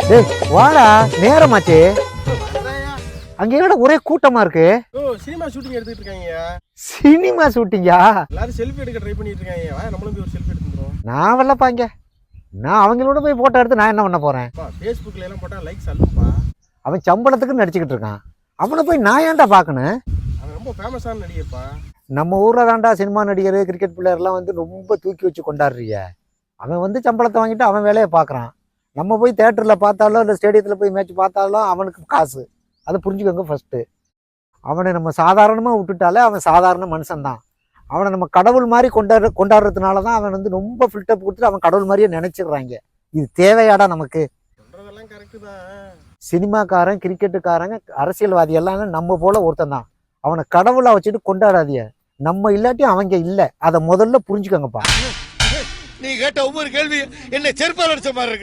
டேய் வாடா, நேரமாச்சு. அங்க என்னடா ஒரே கூட்டமா இருக்கு? சினிமா ஷூட்டிங் எடுத்துட்டு இருக்காங்க. சினிமா ஷூட்டிங்கா? எல்லாரும் செல்ஃபி எடுக்க ட்ரை பண்ணிட்டு இருக்காங்க. வா நம்மளும் போய் ஒரு செல்ஃபி எடுத்துறோம். நான் வரலப்பாங்க. நான் அவங்களோட போய் போட்டோ எடுத்து நான் என்ன பண்ண போறேன்? ஃபேஸ்புக்ல எல்லாம் போட்டா லைக்ஸ் அள்ளும்பா. அவன் சம்பளத்துக்கு நடிச்சுக்கிட்டு இருக்கான். அவனை போய் நான் ஏன்டா பார்க்கணும்? அவன் ரொம்ப ஃபேமஸான நடிகர்ப்பா. நம்ம ஊர்ல தான்டா சினிமா நடிகர், கிரிக்கெட் பிளேயர்லாம் வந்து ரொம்ப தூக்கி வச்சு கொண்டாடுறிய. அவன் வந்து சம்பளத்தை வாங்கிட்டு அவன் வேலையை பார்க்குறான். நம்ம போய் தேட்டரில் பார்த்தாலும் இல்லை ஸ்டேடியத்தில் போய் மேட்ச் பார்த்தாலும் அவனுக்கு காசு. அதை புரிஞ்சுக்கோங்க ஃபஸ்ட்டு. அவனை நம்ம சாதாரணமாக விட்டுட்டாலே அவன் சாதாரண மனுஷன்தான். அவனை நம்ம கடவுள் மாதிரி கொண்டாடுறதுனால தான் அவன் வந்து ரொம்ப ஃபில்டப் கொடுத்துட்டு அவன் கடவுள் மாதிரியே நினச்சிடுறாங்க. இது தேவையாடா நமக்கு? சொல்றதெல்லாம் கரெக்டு தான். சினிமாக்காரன், கிரிக்கெட்டுக்காரங்க, அரசியல்வாதி எல்லாம் நம்ம போல ஒருத்தன் தான். அவனை கடவுளாக வச்சுட்டு கொண்டாடாதிய. நம்ம இல்லாட்டி அவங்க இல்லை. அதை முதல்ல புரிஞ்சுக்கோங்கப்பா. நீ கேட்ட ஒவ்வொரு கேள்வி என்ன செருப்பால் அடிச்ச மாதிரி இருக்கு.